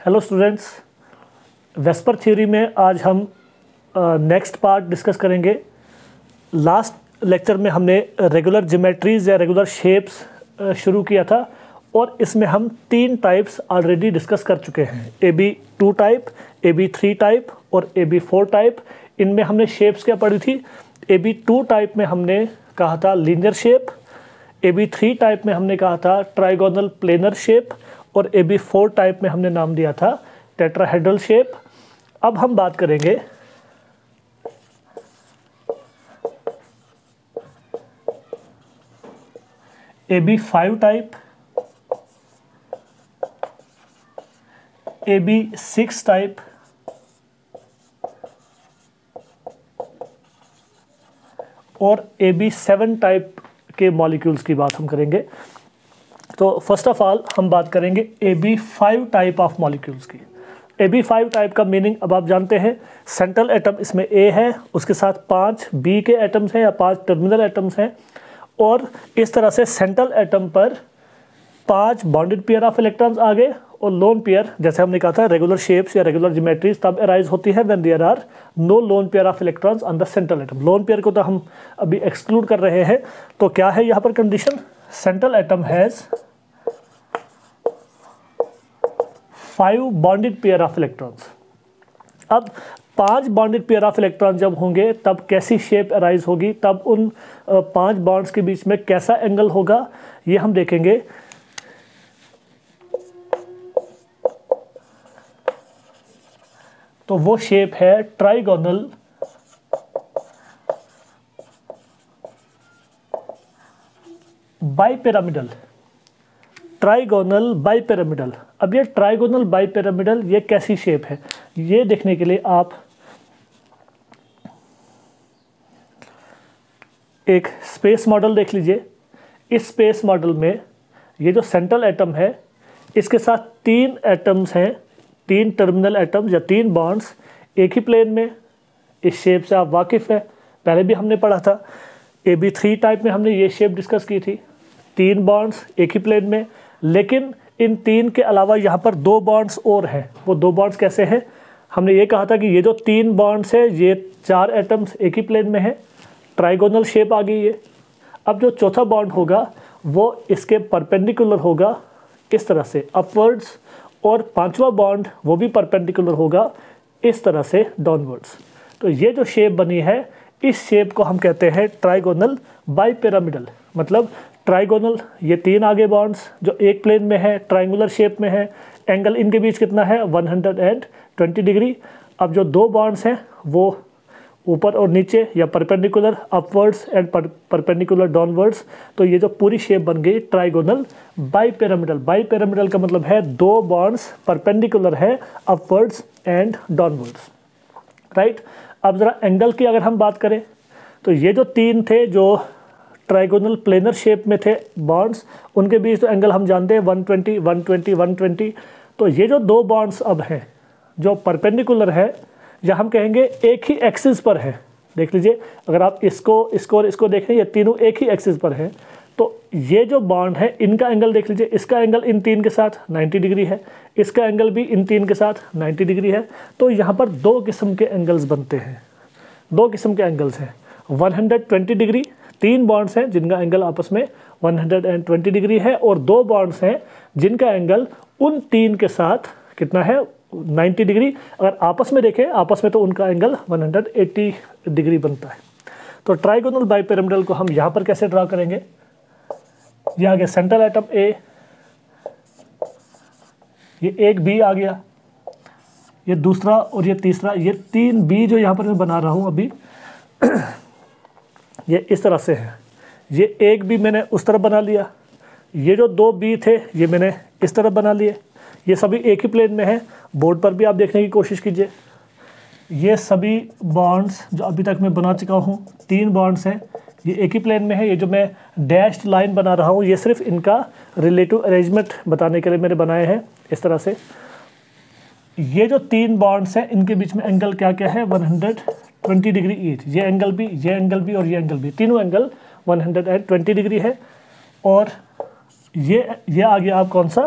Hello students, VSEPR theory में आज हम नेक्स्ट पार्ट डिस्कस करेंगे। लास्ट लेक्चर में हमने रेगुलर ज्योमेट्रीज या रेगुलर शेप्स शुरू किया था और इसमें हम 3 टाइप्स ऑलरेडी डिस्कस कर चुके हैं, AB2 टाइप, AB3 टाइप और AB4 टाइप। इनमें हमने शेप्स क्या पढ़ी थी? AB2 टाइप में हमने कहा था लीनियर शेप, AB3 टाइप में हमने कहा था ट्राइगोनल प्लेनर शेप और AB4 टाइप में हमने नाम दिया था टेट्राहेड्रल शेप। अब हम बात करेंगे AB5 टाइप, AB6 टाइप और AB7 टाइप के मॉलिक्यूल्स की बात हम करेंगे। तो फर्स्ट ऑफ ऑल हम बात करेंगे AB5 टाइप ऑफ मॉलिक्यूल्स की। AB5 टाइप का मीनिंग अब आप जानते हैं, सेंट्रल एटम इसमें A है, उसके साथ 5 B के एटम्स हैं या 5 टर्मिनल एटम्स हैं और इस तरह से सेंट्रल एटम पर 5 बॉन्डेड पेयर ऑफ इलेक्ट्रॉन्स आ गए और लोन पेयर, जैसे हमने कहा था रेगुलर शेप्स या रेगुलर ज्योमेट्रीज तब अराइज होती है when there are no lone pair of electrons on the central atom. Lone pair को तो हम अभी एक्सक्लूड कर रहे हैं। तो क्या है यहाँ पर condition? Central atom has 5 bonded pair of electrons. अब 5 बॉन्डेड पेयर ऑफ इलेक्ट्रॉन जब होंगे तब कैसी शेप अराइज होगी, तब उन 5 बॉन्ड्स के बीच में कैसा एंगल होगा, ये हम देखेंगे। तो वो शेप है ट्राइगोनल बाइपिरामिडल। Trigonal bipyramidal. अब ये ट्राइगोनल बाइपिरामिडल ये कैसी शेप है, ये देखने के लिए आप एक स्पेस मॉडल देख लीजिए। इस स्पेस मॉडल में ये जो सेंट्रल एटम है इसके साथ 3 एटम्स हैं, 3 टर्मिनल एटम्स या 3 बॉन्ड्स एक ही प्लेन में। इस शेप से आप वाकिफ़ हैं, पहले भी हमने पढ़ा था। AB3 टाइप में हमने ये शेप डिस्कस की थी, 3 बॉन्ड्स एक ही प्लेन में। लेकिन इन 3 के अलावा यहाँ पर 2 बॉन्ड्स और हैं। वो 2 बॉन्ड्स कैसे हैं? हमने ये कहा था कि ये जो 3 बॉन्ड्स है ये 4 एटम्स एक ही प्लेन में है, ट्राइगोनल शेप आ गई ये। अब जो चौथा बॉन्ड होगा वो इसके परपेंडिकुलर होगा इस तरह से अपवर्ड्स, और 5वां बॉन्ड वो भी परपेंडिकुलर होगा इस तरह से डाउनवर्ड्स। तो ये जो शेप बनी है इस शेप को हम कहते हैं ट्राइगोनल बाइपिरामिडल। मतलब ट्राइगोनल, ये 3 आगे बॉन्ड्स जो एक प्लेन में है, ट्राइंगुलर शेप में है, एंगल इनके बीच कितना है? 120 डिग्री। अब जो 2 बॉन्ड्स हैं वो ऊपर और नीचे या perpendicular upwards and perpendicular downwards. तो ये जो पूरी शेप बन गई ट्राइगोनल बाइपिरामिडल। बाइपिरामिडल का मतलब है 2 बॉन्ड्स परपेंडिकुलर है अपवर्ड्स एंड डाउनवर्ड्स, राइट। अब ज़रा एंगल की अगर हम बात करें तो ये जो 3 थे जो ट्राइगोनल प्लेनर शेप में थे बॉन्ड्स, उनके बीच तो एंगल हम जानते हैं 120, 120, 120। तो ये जो 2 बॉन्ड्स अब हैं जो परपेंडिकुलर है या हम कहेंगे एक ही एक्सिस पर है। देख लीजिए, अगर आप इसको और इसको देखें, ये तीनों एक ही एक्सिस पर हैं। तो ये जो बॉन्ड है इनका एंगल देख लीजिए, इसका एंगल इन 3 के साथ 90 डिग्री है, इसका एंगल भी इन 3 के साथ 90 डिग्री है। तो यहाँ पर 2 किस्म के एंगल्स बनते हैं, 2 किस्म के एंगल्स हैं। 120 डिग्री 3 बॉन्ड्स हैं जिनका एंगल आपस में 120 डिग्री है, और 2 बॉन्ड्स हैं जिनका एंगल उन 3 के साथ कितना है? 90 डिग्री। अगर आपस में देखें, आपस में तो उनका एंगल 180 डिग्री बनता है। तो ट्राइगोनल बाइपिरामिडल को हम यहाँ पर कैसे ड्रा करेंगे? ये आ गया सेंट्रल एटम A, ये एक B आ गया, ये दूसरा और ये तीसरा। ये 3 B जो यहाँ पर मैं बना रहा हूँ अभी ये इस तरह से है। ये एक B मैंने उस तरफ बना लिया, ये जो 2 B थे ये मैंने इस तरफ बना लिए। ये सभी एक ही प्लेन में है। बोर्ड पर भी आप देखने की कोशिश कीजिए, ये सभी बॉन्ड्स जो अभी तक मैं बना चुका हूँ 3 बॉन्ड्स हैं, ये एक ही प्लेन में है। ये जो मैं डैश्ड लाइन बना रहा हूँ ये सिर्फ इनका रिलेटिव अरेंजमेंट बताने के लिए मैंने बनाए हैं इस तरह से। ये जो 3 बॉन्ड्स हैं इनके बीच में एंगल क्या क्या है? 120 डिग्री ईच। ये एंगल भी और ये एंगल भी, तीनों एंगल 120 डिग्री है। और ये आ गया आप कौन सा,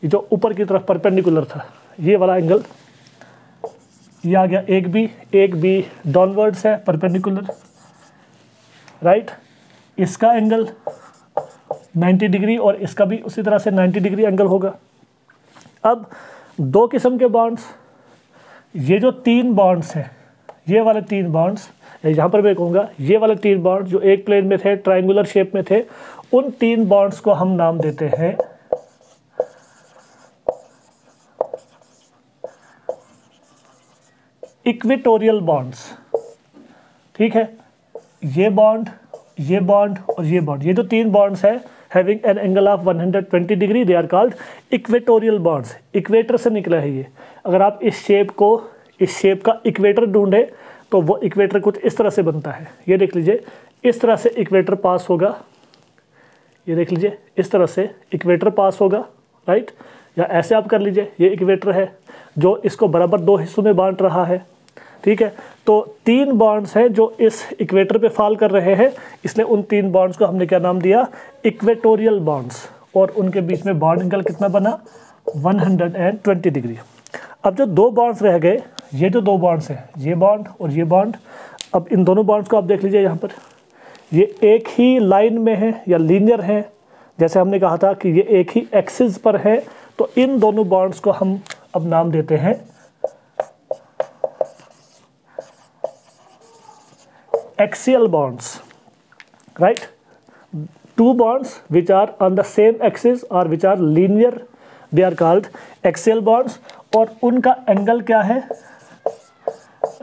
ये जो ऊपर की तरफ परपेंडिकुलर था, ये वाला एंगल, ये आ गया एक बी डाउनवर्ड्स है परपेंडिकुलर, राइट। इसका एंगल 90 डिग्री और इसका भी उसी तरह से 90 डिग्री एंगल होगा। अब दो किस्म के बॉन्ड्स, ये जो 3 बॉन्ड्स हैं, ये वाले 3 बॉन्ड्स, यहाँ पर मैं कहूँगा ये वाले 3 बॉन्ड जो एक प्लेन में थे, ट्रायंगुलर शेप में थे, उन 3 बॉन्ड्स को हम नाम देते हैं इक्वेटोरियल बॉन्ड्स। ठीक है, ये बॉन्ड और ये बॉन्ड, ये जो 3 बॉन्ड्स है having an angle of 120 degree, they are called equatorial bonds. Equator से निकला है ये। अगर आप इस शेप का इक्वेटर ढूंढे तो वो इक्वेटर कुछ इस तरह से बनता है। ये देख लीजिए, इस तरह से इक्वेटर पास होगा, ये देख लीजिए इस तरह से इक्वेटर पास होगा, राइट। या ऐसे आप कर लीजिए, ये इक्वेटर है जो इसको बराबर 2 हिस्सों में बांट रहा है। ठीक है, तो 3 बॉन्ड्स हैं जो इस इक्वेटर पे फॉल कर रहे हैं, इसलिए उन 3 बॉन्ड्स को हमने क्या नाम दिया, इक्वेटोरियल बॉन्ड्स। और उनके बीच में बॉन्ड एंगल कितना बना, 120 डिग्री। अब जो 2 बॉन्ड्स रह गए, ये जो 2 बॉन्ड्स हैं, ये बॉन्ड और ये बॉन्ड, अब इन दोनों बॉन्ड्स को आप देख लीजिए, यहाँ पर ये एक ही लाइन में है या लीनियर है। जैसे हमने कहा था कि ये एक ही एक्सिस पर है, तो इन दोनों बॉन्ड्स को हम अब नाम देते हैं axial bonds, right? 2 bonds which are on the same axis or which are linear, they are called axial bonds। और उनका एंगल क्या है,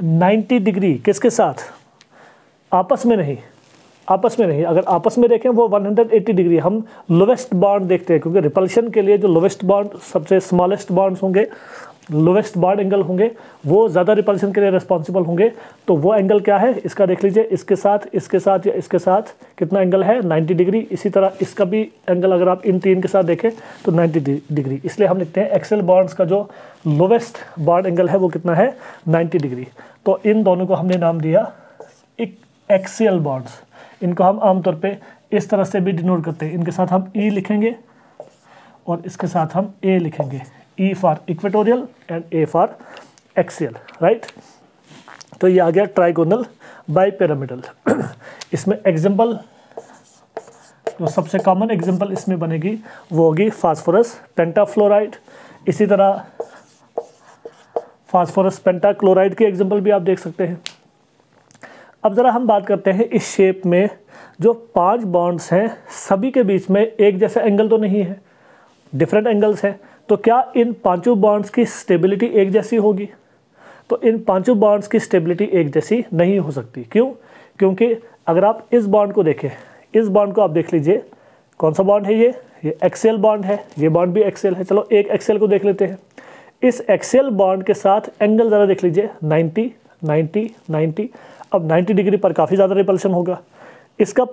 90 डिग्री। किसके साथ, आपस में नहीं, अगर आपस में देखें वो 180 डिग्री। हम लोवेस्ट बॉन्ड देखते हैं, क्योंकि रिपल्शन के लिए जो लोवेस्ट बॉन्ड, सबसे स्मॉलेस्ट बॉन्ड्स होंगे, लोवेस्ट बॉन्ड एंगल होंगे, वो ज़्यादा रिपल्शन के लिए रिस्पॉन्सिबल होंगे। तो वो एंगल क्या है, इसका देख लीजिए, इसके साथ या इसके साथ कितना एंगल है, 90 डिग्री। इसी तरह इसका भी एंगल अगर आप इन 3 के साथ देखें तो 90 डिग्री। इसलिए हम लिखते हैं एक्सियल बॉन्ड्स का जो लोवेस्ट बॉन्ड एंगल है वो कितना है, 90 डिग्री। तो इन दोनों को हमने नाम दिया एक्सियल बॉन्ड्स। इनको हम आमतौर पे इस तरह से भी डिनोट करते हैं, इनके साथ हम ई लिखेंगे और इसके साथ हम ए लिखेंगे, E for equatorial and A for axial, right. तो ये आ गया ट्राइगोनल बाइपिरामिडल। इसमें एग्जांपल, जो सबसे कॉमन एग्जांपल इसमें बनेगी वो होगी फास्फोरस पेंटाफ्लोराइड। इसी तरह फास्फोरस पेंटाक्लोराइड की एग्जांपल भी आप देख सकते हैं। अब ज़रा हम बात करते हैं इस शेप में जो 5 बॉन्ड्स हैं, सभी के बीच में एक जैसा एंगल तो नहीं है, डिफरेंट एंगल्स हैं। तो क्या इन 5 बॉन्ड्स की स्टेबिलिटी एक जैसी होगी? तो इन 5 बॉन्ड्स की स्टेबिलिटी एक जैसी नहीं हो सकती। क्यों? क्योंकि अगर आप इस बॉन्ड को देखें, इस बॉन्ड को आप देख लीजिए, कौन सा बॉन्ड है ये एक्सियल बॉन्ड है, ये बॉन्ड भी एक्सियल है। चलो एक एक्सियल को देख लेते हैं। इस एक्सियल बॉन्ड के साथ एंगल ज़रा देख लीजिए, 90, 90, 90। अब 90 डिग्री पर काफ़ी ज़्यादा रिपल्शन होगा। इसका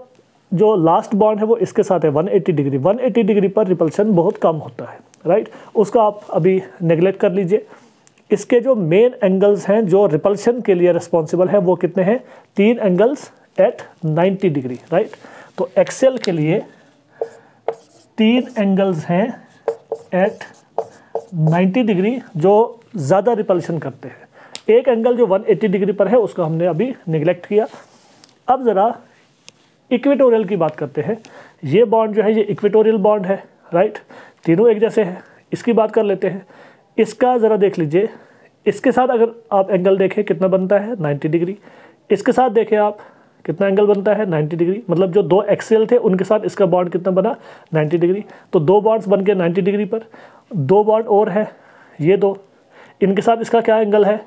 जो लास्ट बॉन्ड है वो इसके साथ है 180 डिग्री। 180 डिग्री पर रिपल्शन बहुत कम होता है, राइट। उसका आप अभी नेगलेक्ट कर लीजिए। इसके जो मेन एंगल्स हैं जो रिपल्शन के लिए रिस्पॉन्सिबल है वो कितने हैं? 3 एंगल्स एट 90 डिग्री, राइट। तो एक्सेल के लिए 3 एंगल्स हैं एट 90 डिग्री जो ज़्यादा रिपल्शन करते हैं। एक एंगल जो 180 डिग्री पर है उसको हमने अभी निगलेक्ट किया। अब ज़रा इक्वेटोरियल की बात करते हैं। ये बॉन्ड जो है ये इक्वेटोरियल बॉन्ड है, राइट। तीनों एक जैसे हैं। इसकी बात कर लेते हैं। इसका ज़रा देख लीजिए, इसके साथ अगर आप एंगल देखें कितना बनता है, 90 डिग्री। इसके साथ देखें आप कितना एंगल बनता है, 90 डिग्री। मतलब जो 2 एक्सियल थे उनके साथ इसका बॉन्ड कितना बना, 90 डिग्री। तो 2 बॉन्ड्स बन के 90 डिग्री पर। 2 बॉन्ड और है, ये 2, इनके साथ इसका क्या एंगल है,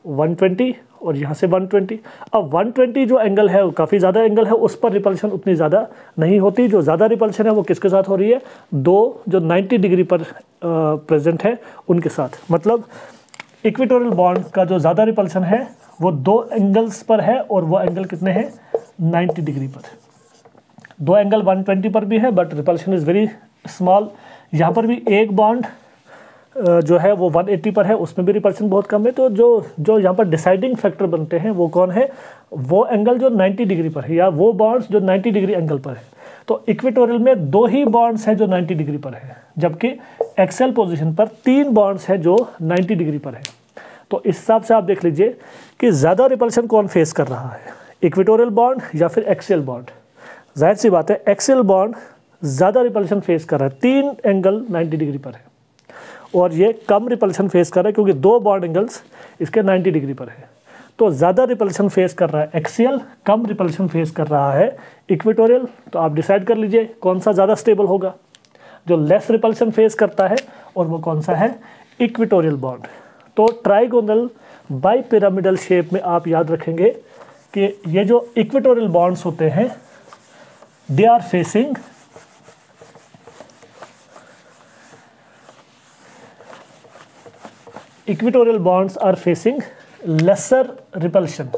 120 और यहाँ से 120। अब 120 जो एंगल है वो काफ़ी ज़्यादा एंगल है, उस पर रिपल्शन उतनी ज़्यादा नहीं होती। जो ज़्यादा रिपल्शन है वो किसके साथ हो रही है, 2 जो 90 डिग्री पर प्रेजेंट है उनके साथ। मतलब इक्वेटोरियल बॉन्ड का जो ज़्यादा रिपल्शन है वो 2 एंगल्स पर है और वो एंगल कितने हैं, 90 डिग्री पर। 2 एंगल 120 पर भी है but repulsion is very small. यहाँ पर भी एक बॉन्ड जो है वो 180 पर है, उसमें भी रिपल्शन बहुत कम है। तो जो यहाँ पर डिसाइडिंग फैक्टर बनते हैं वो कौन है, वो एंगल जो 90 डिग्री पर है या वो बॉन्ड्स जो 90 डिग्री एंगल पर है। तो इक्वेटोरियल में 2 ही बॉन्ड्स हैं जो 90 डिग्री पर है, जबकि एक्सियल पोजीशन पर 3 बॉन्ड्स हैं जो 90 डिग्री पर है। तो इस हिसाब से आप देख लीजिए कि ज़्यादा रिपल्शन कौन फेस कर रहा है, इक्वेटोरियल बॉन्ड या फिर एक्सियल बॉन्ड। जाहिर सी बात है एक्सियल बॉन्ड ज़्यादा रिपल्शन फेस कर रहा है, 3 एंगल 90 डिग्री पर है, और ये कम रिपल्शन फेस कर रहा है क्योंकि 2 बॉन्ड एंगल्स इसके 90 डिग्री पर है। तो ज़्यादा रिपल्शन फेस कर रहा है एक्सियल, कम रिपल्शन फेस कर रहा है इक्वेटोरियल। तो आप डिसाइड कर लीजिए कौन सा ज़्यादा स्टेबल होगा, जो लेस रिपल्शन फेस करता है, और वो कौन सा है, इक्वेटोरियल बॉन्ड। तो ट्राइगोनल बाई पिरामिडल शेप में आप याद रखेंगे कि ये जो इक्वेटोरियल बॉन्ड्स होते हैं they are facing equatorial bonds are facing lesser repulsion.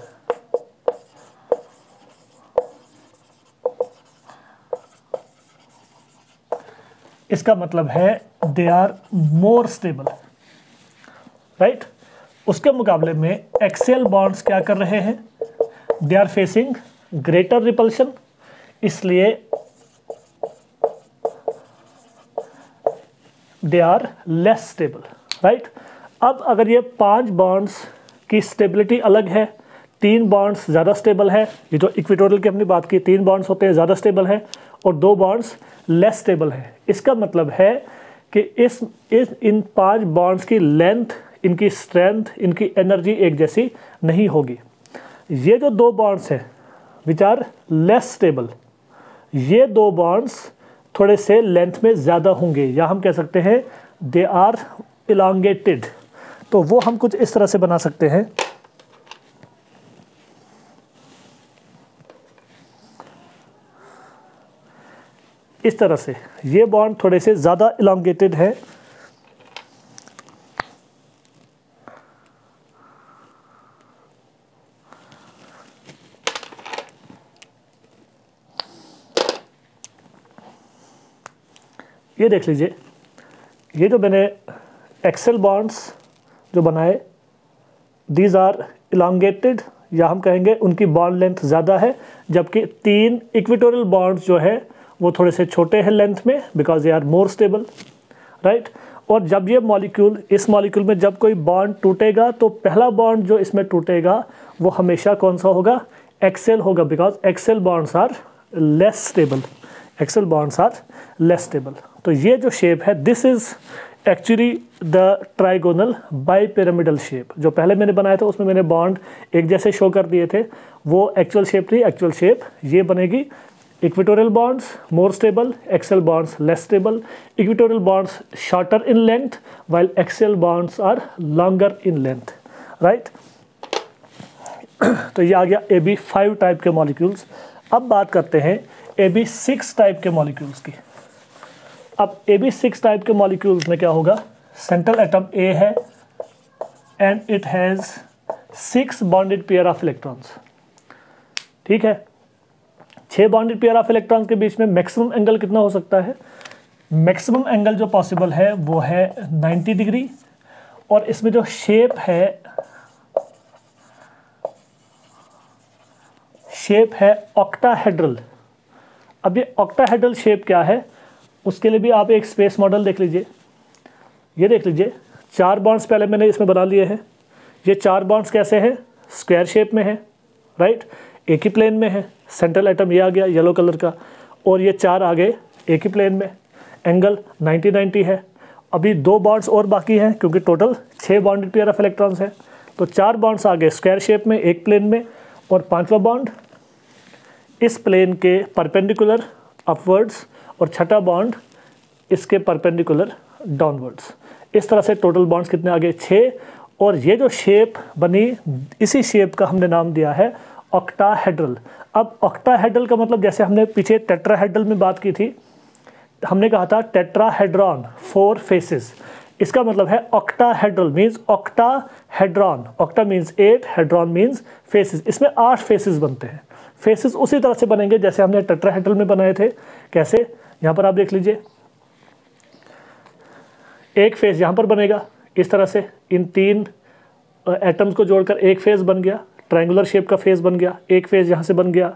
इसका मतलब है they are more stable, right. उसके मुकाबले में एक्सियल बॉन्ड्स क्या कर रहे हैं, they are facing greater repulsion, इसलिए they are less stable, right. अब अगर ये 5 बॉन्ड्स की स्टेबिलिटी अलग है, 3 बॉन्ड्स ज़्यादा स्टेबल है, ये जो इक्वेटोरियल की हमने बात की 3 बॉन्ड्स होते हैं ज़्यादा स्टेबल है और 2 बॉन्ड्स लेस स्टेबल है, इसका मतलब है कि इन 5 बॉन्ड्स की लेंथ, इनकी स्ट्रेंथ, इनकी एनर्जी एक जैसी नहीं होगी। ये जो 2 बॉन्ड्स हैं विच आर लेस स्टेबल, ये 2 बॉन्ड्स थोड़े से लेंथ में ज़्यादा होंगे, या हम कह सकते हैं दे आर इलांगेटेड। तो वो हम कुछ इस तरह से बना सकते हैं, इस तरह से ये बॉन्ड थोड़े से ज़्यादा इलांगेटेड है, ये देख लीजिए। ये जो मैंने एक्सेल बॉन्ड्स जो बनाए दीज आर इलांगेटेड, या हम कहेंगे उनकी बॉन्ड लेंथ ज़्यादा है, जबकि 3 इक्वेटोरियल बॉन्ड्स जो है वो थोड़े से छोटे हैं लेंथ में, because they are more stable, right. और जब ये मॉलिक्यूल, इस मॉलिक्यूल में जब कोई बॉन्ड टूटेगा तो पहला बॉन्ड जो इसमें टूटेगा वो हमेशा कौन सा होगा, एक्सेल होगा, because axial bonds are less stable, axial bonds are less stable. तो ये जो शेप है this is actually the trigonal bipyramidal shape. जो पहले मैंने बनाया था उसमें मैंने बॉन्ड एक जैसे शो कर दिए थे, वो एक्चुअल शेप थी। एक्चुअल शेप ये बनेगी, equatorial bonds more stable, axial bonds less stable, equatorial bonds shorter in length while axial bonds are longer in length, right. तो ये आ गया AB5 टाइप के मॉलिक्यूल्स। अब बात करते हैं AB6 टाइप के मॉलिक्यूल्स की। अब AB6 टाइप के मॉलिक्यूल्स में क्या होगा, सेंट्रल एटम A है and it has 6 bonded pair of electrons, ठीक है। 6 बॉन्डेड पेयर ऑफ इलेक्ट्रॉन्स के बीच में मैक्सिमम एंगल कितना हो सकता है, मैक्सिमम एंगल जो पॉसिबल है वो है 90 डिग्री, और इसमें जो शेप है ऑक्टाहेड्रल। अब ये ऑक्टाहेड्रल शेप क्या है, उसके लिए भी आप एक स्पेस मॉडल देख लीजिए। ये देख लीजिए 4 बॉन्ड्स पहले मैंने इसमें बना लिए हैं। ये 4 बॉन्ड्स कैसे हैं, स्क्वायर शेप में है, राइट, एक ही प्लेन में है। सेंट्रल एटम ये आ गया येलो कलर का, और ये 4 आ गए एक ही प्लेन में, एंगल 90-90 है। अभी 2 बॉन्ड्स और बाकी हैं क्योंकि total 6 bonded pair of electrons हैं। तो 4 बॉन्ड्स आ गए स्क्वायर शेप में एक प्लेन में, और 5वां बॉन्ड इस प्लेन के परपेंडिकुलर अपवर्ड्स, और छठा बॉन्ड इसके परपेंडिकुलर डाउनवर्ड्स। इस तरह से टोटल बॉन्ड्स कितने आ गए, 6। और ये जो शेप बनी, इसी शेप का हमने नाम दिया है ऑक्टाहेड्रल। अब ऑक्टाहेड्रल का मतलब, जैसे हमने पीछे टेट्राहेड्रल में बात की थी, हमने कहा था टेट्राहेड्रॉन 4 फेसेस, इसका मतलब है octahedral means octahedron. Octa means 8, hadron means faces. इसमें 8 फेसेस बनते हैं। फेसेस उसी तरह से बनेंगे जैसे हमने टेट्राहेड्रल में बनाए थे। कैसे, यहाँ पर आप देख लीजिए, एक फेस यहाँ पर बनेगा इस तरह से, इन 3 एटम्स को जोड़कर एक फेस बन गया, ट्रायंगुलर शेप का फेस बन गया, एक फेस यहाँ से बन गया।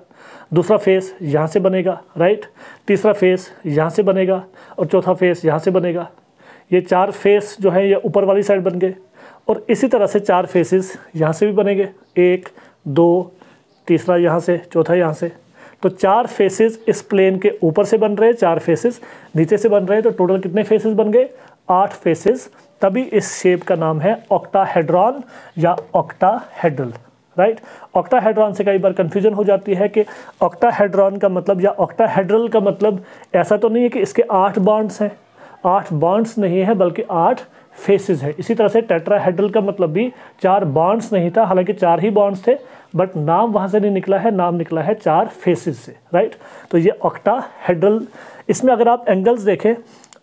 दूसरा फेस यहाँ से बनेगा, राइट, तीसरा फेस यहाँ से बनेगा और चौथा फेस यहाँ से बनेगा। ये 4 फेस जो है ये ऊपर वाली साइड बन गए और इसी तरह से 4 फेसेस यहाँ से भी बनेंगे, 1 2, तीसरा यहाँ से, चौथा यहाँ से। तो 4 फेसेस इस प्लेन के ऊपर से बन रहे हैं, 4 फेसेस नीचे से बन रहे हैं। तो टोटल कितने फेसेस बन गए? 8 फेसेस। तभी इस शेप का नाम है ऑक्टाहेड्रॉन या ऑक्टाहेड्रल, राइट। ऑक्टाहेड्रॉन से कई बार कंफ्यूजन हो जाती है कि ऑक्टाहेड्रॉन का मतलब या ऑक्टाहेड्रल का मतलब ऐसा तो नहीं है कि इसके 8 बॉन्ड्स हैं। 8 बॉन्ड्स नहीं है बल्कि 8 फेसेस है। इसी तरह से टेट्राहेड्रल का मतलब भी 4 बॉन्ड्स नहीं था, हालांकि 4 ही बॉन्ड्स थे, बट नाम वहाँ से नहीं निकला है, नाम निकला है 4 फेसेस से, राइट। तो ये ऑक्टाहेड्रल। इसमें अगर आप एंगल्स देखें,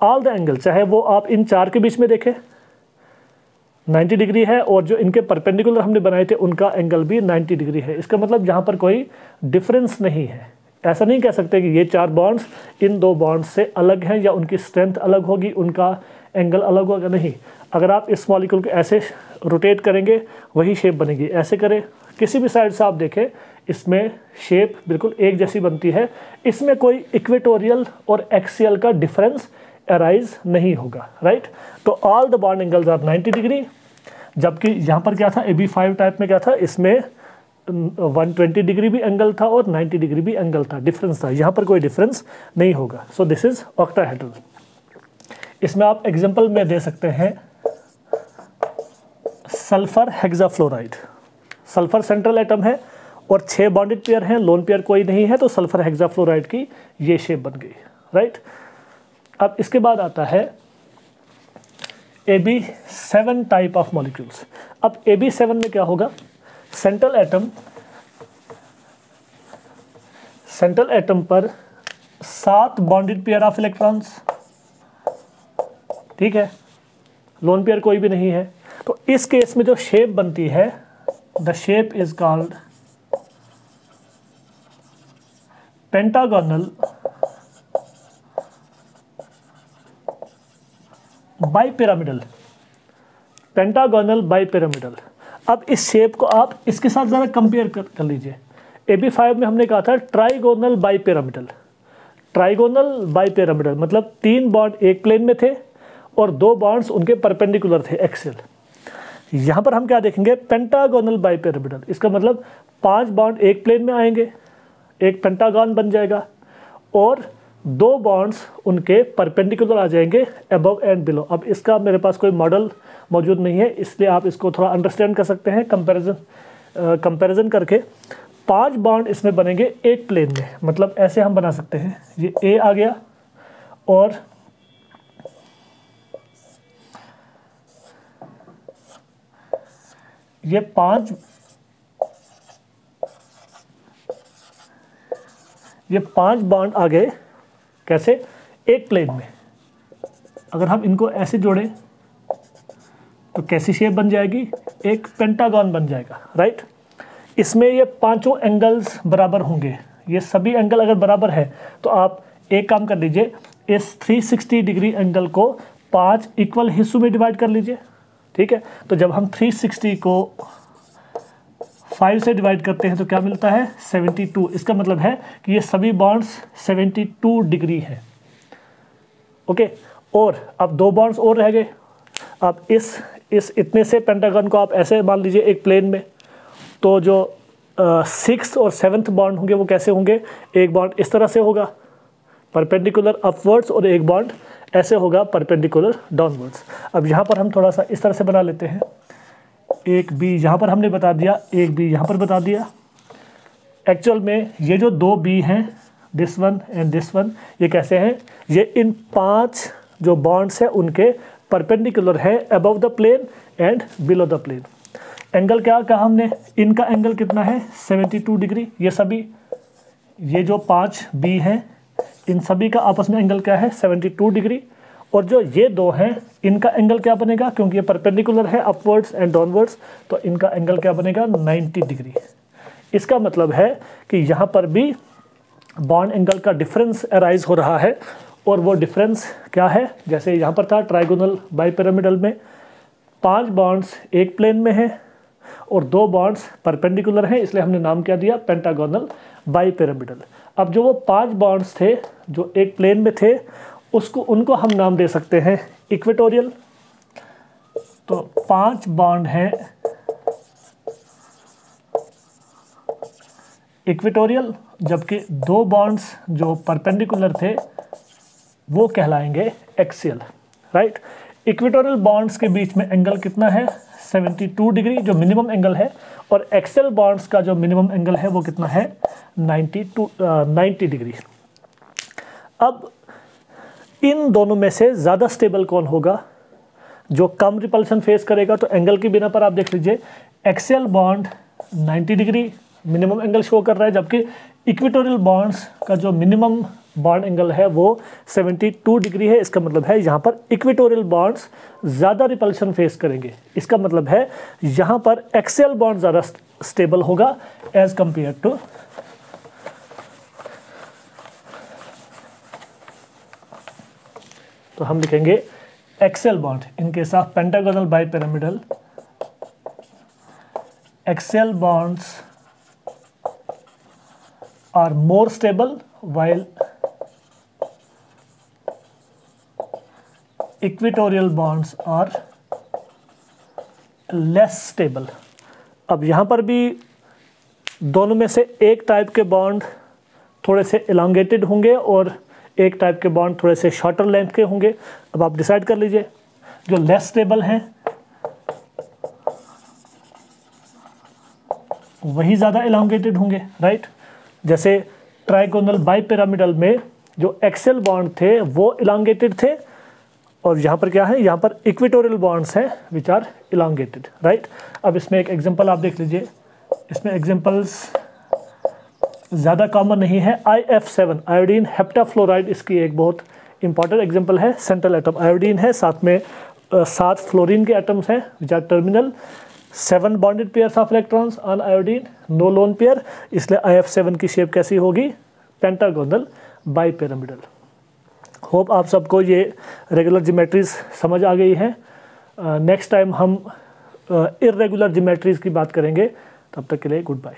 ऑल द एंगल, चाहे वो आप इन 4 के बीच में देखें 90 डिग्री है और जो इनके परपेंडिकुलर हमने बनाए थे उनका एंगल भी 90 डिग्री है। इसका मतलब यहाँ पर कोई डिफरेंस नहीं है। ऐसा नहीं कह सकते कि ये 4 बॉन्ड्स इन 2 बॉन्ड्स से अलग हैं या उनकी स्ट्रेंथ अलग होगी, उनका एंगल अलग होगा, नहीं। अगर आप इस मॉलिक्यूल को ऐसे रोटेट करेंगे वही शेप बनेगी। ऐसे करें, किसी भी साइड से आप देखें, इसमें शेप बिल्कुल एक जैसी बनती है। इसमें कोई इक्वेटोरियल और एक्सियल का डिफरेंस अराइज नहीं होगा, राइट। तो all the bond angles are 90 degree. जबकि यहाँ पर क्या था, AB5 टाइप में क्या था, इसमें 120 डिग्री भी एंगल था और 90 डिग्री भी एंगल था, डिफरेंस था। यहाँ पर कोई डिफरेंस नहीं होगा। So this is octahedral. इसमें आप एग्जांपल में दे सकते हैं sulphur hexafluoride. Sulphur central atom है और 6 बॉन्डेड पेयर हैं, लोन पेयर कोई नहीं है, तो सल्फर हेक्साफ्लोराइड की ये शेप बन गई, राइट। अब इसके बाद आता है AB7 टाइप ऑफ मॉलिक्यूल्स। अब AB7 में क्या होगा, सेंट्रल एटम पर 7 बॉन्डेड पेयर ऑफ इलेक्ट्रॉन्स, ठीक है, लोन पेयर कोई भी नहीं है। तो इस केस में जो शेप बनती है, the shape is called pentagonal bipyramidal. Pentagonal bipyramidal. अब इस शेप को आप इसके साथ ज़रा कंपेयर कर लीजिए। AB5 में हमने कहा था ट्राइगोनल बाइपिरामिडल। ट्राइगोनल बाइपिरामिडल मतलब 3 बॉन्ड एक प्लेन में थे और 2 बॉन्ड्स उनके परपेंडिकुलर थे, एक्सियल। यहाँ पर हम क्या देखेंगे, पेंटागोनल बाइपिरामिडल। इसका मतलब 5 बॉन्ड एक प्लेन में आएंगे, एक पेंटागन बन जाएगा और 2 बॉन्ड्स उनके परपेंडिकुलर आ जाएंगे, अबव एंड बिलो। अब इसका मेरे पास कोई मॉडल मौजूद नहीं है, इसलिए आप इसको थोड़ा अंडरस्टैंड कर सकते हैं कंपैरिजन करके। 5 बॉन्ड इसमें बनेंगे एक प्लेन में, मतलब ऐसे हम बना सकते हैं, ये A आ गया और ये 5 बॉन्ड आ गए, कैसे, एक प्लेन में। अगर हम इनको ऐसे जोड़ें तो कैसी शेप बन जाएगी, एक पेंटागन बन जाएगा, राइट। इसमें ये 5 एंगल्स बराबर होंगे। ये सभी एंगल अगर बराबर है तो आप एक काम कर लीजिए, इस 360 डिग्री एंगल को 5 इक्वल हिस्सों में डिवाइड कर लीजिए, ठीक है। तो जब हम 360 को 5 से डिवाइड करते हैं तो क्या मिलता है, 72। इसका मतलब है कि ये सभी बॉन्ड्स 72 डिग्री हैं, ओके। और अब 2 बॉन्ड्स और रह गए। अब इस इतने से पेंटागन को आप ऐसे मान लीजिए एक प्लेन में, तो जो 6th और 7th बॉन्ड होंगे वो कैसे होंगे, एक बॉन्ड इस तरह से होगा परपेंडिकुलर अपवर्ड्स और एक बॉन्ड ऐसे होगा परपेंडिकुलर डाउनवर्ड्स। अब यहाँ पर हम थोड़ा सा इस तरह से बना लेते हैं, एक B यहाँ पर हमने बता दिया, एक B यहाँ पर बता दिया। एक्चुअल में ये जो 2 B हैं, this one and this one, ये कैसे हैं, ये इन 5 जो बॉन्ड्स हैं उनके परपेंडिकुलर है, above the plane and below the plane. Angle क्या कहा हमने, इनका एंगल कितना है, 72 डिग्री। ये सभी, ये जो 5 B हैं, इन सभी का आपस में एंगल क्या है, 72 डिग्री। और जो ये 2 हैं, इनका एंगल क्या बनेगा, क्योंकि ये परपेंडिकुलर है अपवर्ड्स एंड डाउनवर्ड्स, तो इनका एंगल क्या बनेगा, 90 डिग्री। इसका मतलब है कि यहाँ पर भी बॉन्ड एंगल का डिफरेंस अराइज हो रहा है। और वो डिफरेंस क्या है, जैसे यहाँ पर था ट्राइगोनल बाइपिरामिडल में 5 बॉन्ड्स एक प्लेन में हैं और 2 बॉन्ड्स परपेंडिकुलर हैं, इसलिए हमने नाम क्या दिया, पेंटागोनल बाइपिरामिडल। अब जो वो 5 बॉन्ड्स थे जो एक प्लेन में थे, उनको हम नाम दे सकते हैं इक्वेटोरियल। तो 5 बॉन्ड हैं इक्वेटोरियल, जबकि 2 बॉन्ड्स जो परपेंडिकुलर थे वो कहलाएंगे एक्सियल, राइट। इक्वेटोरियल बॉन्ड्स के बीच में एंगल कितना है, 72 डिग्री जो मिनिमम एंगल है, और एक्सियल बॉन्ड्स का जो मिनिमम एंगल है वो कितना है, 90 डिग्री। अब इन दोनों में से ज़्यादा स्टेबल कौन होगा, जो कम रिपल्शन फेस करेगा। तो एंगल की बिना पर आप देख लीजिए, axial bond 90 degree minimum angle show कर रहा है, जबकि इक्वेटोरियल बॉन्ड्स का जो मिनिमम बॉन्ड एंगल है वो 72 डिग्री है। इसका मतलब है यहाँ पर इक्वेटोरियल बॉन्ड्स ज़्यादा रिपल्शन फेस करेंगे। इसका मतलब है यहाँ पर एक्सियल बॉन्ड ज़्यादा स्टेबल होगा एज कंपेयर टू तो हम लिखेंगे axial bond in case of pentagonal bipyramidal, axial bonds are more stable while equatorial bonds are less stable। अब यहाँ पर भी दोनों में से एक टाइप के बॉन्ड थोड़े से elongated होंगे और एक टाइप के बॉन्ड थोड़े से शॉर्टर लेंथ के होंगे। अब आप डिसाइड कर लीजिए, जो लेस स्टेबल हैं वही ज़्यादा elongated होंगे, राइट। जैसे ट्राइगोनल बाइपिरामिडल में जो एक्सियल बॉन्ड थे वो इलांगेटेड थे, और यहाँ पर क्या है, यहाँ पर इक्वेटोरियल बॉन्ड्स हैं विच आर इलांगेटेड, राइट। अब इसमें एक एग्जांपल आप देख लीजिए, इसमें एग्जांपल्स ज़्यादा कॉमन नहीं है। IF7 आयोडीन हेप्टाफ्लोराइड इसकी एक बहुत इंपॉर्टेंट एग्जांपल है। सेंट्रल एटम आयोडीन है, साथ में 7 फ्लोरीन के एटम्स हैं which are terminal, 7 bonded pairs of electrons on iodine, no lone pair, इसलिए IF7 की शेप कैसी होगी, पेंटागोनल बाइपिरामिडल। होप आप सबको ये रेगुलर ज्योमेट्रीज समझ आ गई है। नेक्स्ट टाइम हम इर्रेगुलर ज्योमेट्रीज की बात करेंगे, तब तक के लिए गुड बाय।